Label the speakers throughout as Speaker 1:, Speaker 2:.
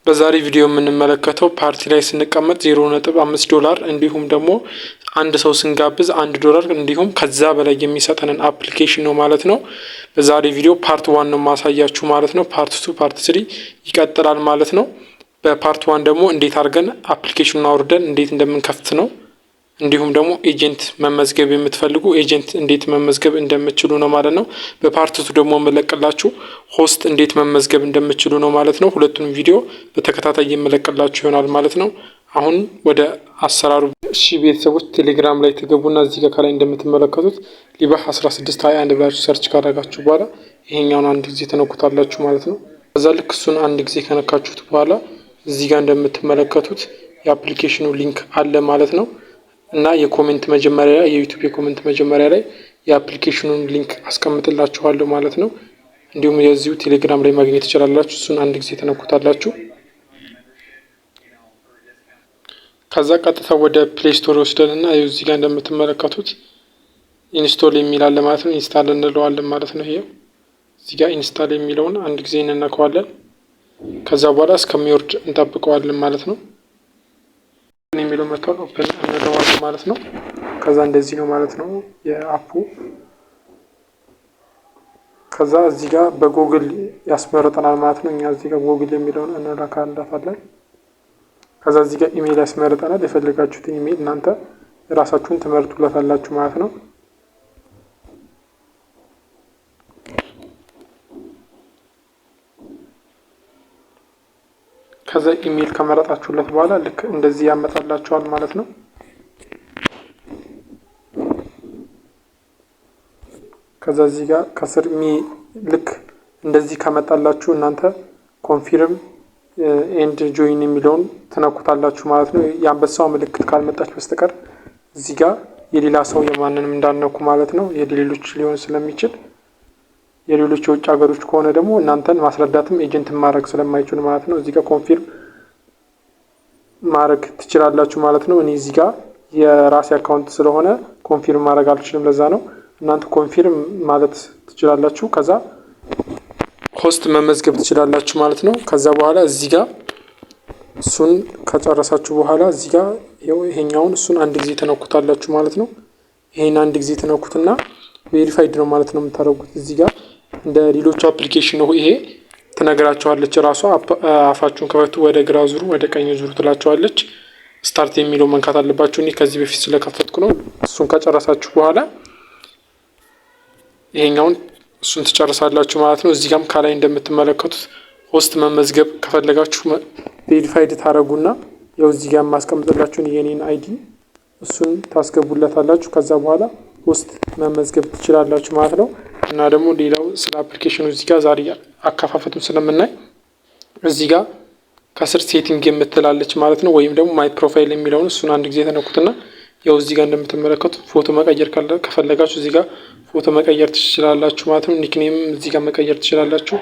Speaker 1: በዛሬ ቪዲዮ የምንመለከተው ፓርቲ ላይ ስንቀመጥ $0.5 እንዲሁም ደግሞ አንድ ሰው ስንጋብዝ $1 እንዲሁም ከዛ በላይ የሚሰጠንን አፕሊኬሽን ነው ማለት ነው። በዛሬ ቪዲዮ ፓርት 1 ነው ማሳያችሁ ማለት ነው። ፓርት 2 ፓርት 3 ይቀጥላል ማለት ነው። በፓርት 1 ደግሞ እንዴት አድርገን አፕሊኬሽኑን አውርደን እንዴት እንደምንከፍት ነው። እንዲሁም ደግሞ ኤጀንት መመዝገብ የምትፈልጉ ኤጀንት እንዴት መመዝገብ እንደምትችሉ ነው ማለት ነው። በፓርት 2 ደግሞ መለቀላችሁ ሆስት እንዴት መመዝገብ እንደምትችሉ ነው ማለት ነው። ሁለቱን ቪዲዮ በተከታታይ የመለቀላችሁ ይሆናል ማለት ነው። አሁን ወደ አሰራሩ። እሺ ቤተሰቦች ቴሌግራም ላይ ተገቡና እዚህ ጋር ከላይ እንደምትመለከቱት ሊባህ 1621 ብላችሁ ሰርች ካደረጋችሁ በኋላ ይሄኛውን አንድ ጊዜ ተነኩታላችሁ ማለት ነው። ከዛ ልክ እሱን አንድ ጊዜ ከነካችሁት በኋላ እዚህ ጋር እንደምትመለከቱት የአፕሊኬሽኑ ሊንክ አለ ማለት ነው። እና የኮሜንት መጀመሪያ ላይ የዩቲዩብ የኮሜንት መጀመሪያ ላይ የአፕሊኬሽኑን ሊንክ አስቀምጥላችኋለሁ ማለት ነው። እንዲሁም የዚሁ ቴሌግራም ላይ ማግኘት ትችላላችሁ። እሱን አንድ ጊዜ ተነኩታላችሁ። ከዛ ቀጥታ ወደ ፕሌይ ስቶር ወስደንና እዚህ ጋር እንደምትመለከቱት ኢንስቶል የሚል አለ ማለት ነው። ኢንስታል እንለዋለን ማለት ነው። ይሄው እዚህ ጋር ኢንስታል የሚለውን አንድ ጊዜ እንነካዋለን። ከዛ በኋላ እስከሚወርድ እንጠብቀዋለን ማለት ነው። የሚለው መጥቷል ኦፕን እንለዋለን ማለት ነው። ከዛ እንደዚህ ነው ማለት ነው የአፑ። ከዛ እዚህ ጋር በጉግል ያስመርጠናል ማለት ነው። እኛ እዚህ ጋር ጉግል የሚለውን እንነካለን። ከዛ እዚህ ጋር ኢሜል ያስመርጠናል። የፈለጋችሁትን ኢሜል እናንተ ራሳችሁን ትመርጡለታላችሁ ማለት ነው። ከዛ ኢሜል ከመረጣችሁለት በኋላ ልክ እንደዚህ ያመጣላችኋል ማለት ነው። ከዛ እዚህ ጋር ከስር ልክ እንደዚህ ከመጣላችሁ እናንተ ኮንፊርም ኤንድ ጆይን የሚለውን ትነኩታላችሁ ማለት ነው። የአንበሳው ምልክት ካልመጣች በስተቀር እዚህ ጋር የሌላ ሰው የማንንም እንዳነኩ ማለት ነው። የሌሎች ሊሆን ስለሚችል የሌሎች የውጭ ሀገሮች ከሆነ ደግሞ እናንተን ማስረዳትም ኤጀንትን ማድረግ ስለማይችሉ ማለት ነው። እዚህ ጋር ኮንፊርም ማድረግ ትችላላችሁ ማለት ነው። እኔ እዚህ ጋር የራሴ አካውንት ስለሆነ ኮንፊርም ማድረግ አልችልም፣ ለዛ ነው። እናንተ ኮንፊርም ማለት ትችላላችሁ። ከዛ ሆስት መመዝገብ ትችላላችሁ ማለት ነው። ከዛ በኋላ እዚህ ጋር እሱን ከጨረሳችሁ በኋላ እዚህ ጋር ይሄኛውን እሱን አንድ ጊዜ ተነኩታላችሁ ማለት ነው። ይሄን አንድ ጊዜ ተነኩትና ቬሪፋይድ ነው ማለት ነው የምታደርጉት። እዚህ ጋር እንደ ሌሎች አፕሊኬሽን ነው ይሄ ትነግራችኋለች ራሷ። አፋችሁን ከፈቱ ወደ ግራ ዙሩ፣ ወደ ቀኝ ዙሩ ትላችኋለች። ስታርት የሚለው መንካት አለባችሁ። እኔ ከዚህ በፊት ስለከፈትኩ ነው። እሱን ከጨረሳችሁ በኋላ ይሄኛውን እሱን ትጨርሳላችሁ ማለት ነው። እዚህ ጋርም ከላይ እንደምትመለከቱት ሆስት መመዝገብ ከፈለጋችሁ ቬሪፋይድ ታረጉና ያው እዚህ ጋር ማስቀምጥላችሁን የኔን አይዲ እሱን ታስገቡለታላችሁ። ከዛ በኋላ ሆስት መመዝገብ ትችላላችሁ ማለት ነው። እና ደግሞ ሌላው ስለ አፕሊኬሽኑ እዚህ ጋር ዛሬ አከፋፈቱን ስለምናይ እዚህ ጋር ከስር ሴቲንግ የምትላለች ማለት ነው። ወይም ደግሞ ማይ ፕሮፋይል የሚለውን እሱን አንድ ጊዜ ተነኩትና ያው እዚህ ጋር እንደምትመለከቱት ፎቶ መቀየር ከፈለጋችሁ እዚህ ጋር ፎቶ መቀየር ትችላላችሁ ማለት ነው። ኒክኔም እዚህ ጋር መቀየር ትችላላችሁ።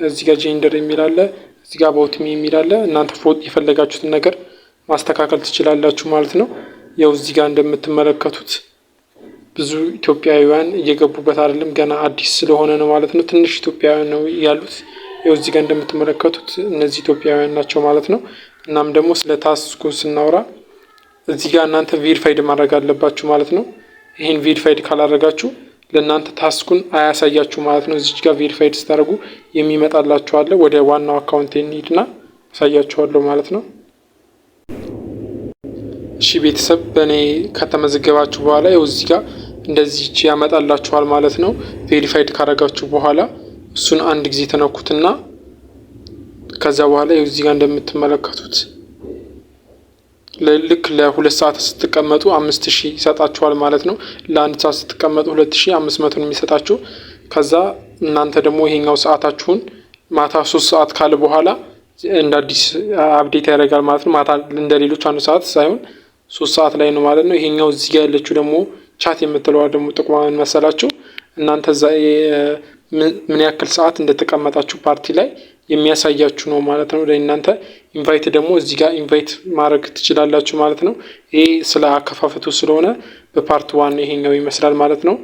Speaker 1: እዚህ ጋር ጄንደር የሚል አለ፣ እዚህ ጋር አባውት ሚ የሚል አለ። እናንተ ፎቶ የፈለጋችሁትን ነገር ማስተካከል ትችላላችሁ ማለት ነው። ያው እዚህ ጋር እንደምትመለከቱት ብዙ ኢትዮጵያውያን እየገቡበት አይደለም፣ ገና አዲስ ስለሆነ ነው ማለት ነው። ትንሽ ኢትዮጵያውያን ነው ያሉት። ያው እዚህ ጋር እንደምትመለከቱት እነዚህ ኢትዮጵያውያን ናቸው ማለት ነው። እናም ደግሞ ስለ ታስኩ ስናወራ እዚህ ጋር እናንተ ቬሪፋይድ ማድረግ አለባችሁ ማለት ነው። ይሄን ቬሪፋይድ ካላደረጋችሁ ለእናንተ ታስኩን አያሳያችሁ ማለት ነው። እዚህ ጋር ቬሪፋይድ ስታደርጉ የሚመጣላችሁ አለ። ወደ ዋናው አካውንት እንሂድና አሳያችኋለሁ ማለት ነው። እሺ ቤተሰብ በእኔ ከተመዘገባችሁ በኋላ ያው እዚህ ጋር እንደዚህ ያመጣላችኋል ማለት ነው። ቬሪፋይድ ካደረጋችሁ በኋላ እሱን አንድ ጊዜ ተነኩትና ከዛ በኋላ ያው እዚህ ጋር እንደምትመለከቱት ልክ ለ2 ሰዓት ስትቀመጡ 5000 ይሰጣችኋል ማለት ነው። ለአንድ ሰዓት ስትቀመጡ 2500 ነው የሚሰጣችሁ። ከዛ እናንተ ደግሞ ይሄኛው ሰዓታችሁን ማታ 3 ሰዓት ካለ በኋላ እንደ አዲስ አፕዴት ያደርጋል ማለት ነው። ማታ እንደሌሎች 1 ሰዓት ሳይሆን 3 ሰዓት ላይ ነው ማለት ነው። ይሄኛው እዚህ ጋር ያለችው ደግሞ ቻት የምትለዋ ደግሞ ጥቅሟን መሰላችሁ እናንተ እዛ ምን ያክል ሰዓት እንደተቀመጣችሁ ፓርቲ ላይ የሚያሳያችሁ ነው ማለት ነው። ለእናንተ ኢንቫይት ደግሞ እዚህ ጋር ኢንቫይት ማድረግ ትችላላችሁ ማለት ነው። ይሄ ስለ አከፋፈቱ ስለሆነ በፓርት 1 ይሄኛው ይመስላል ማለት ነው።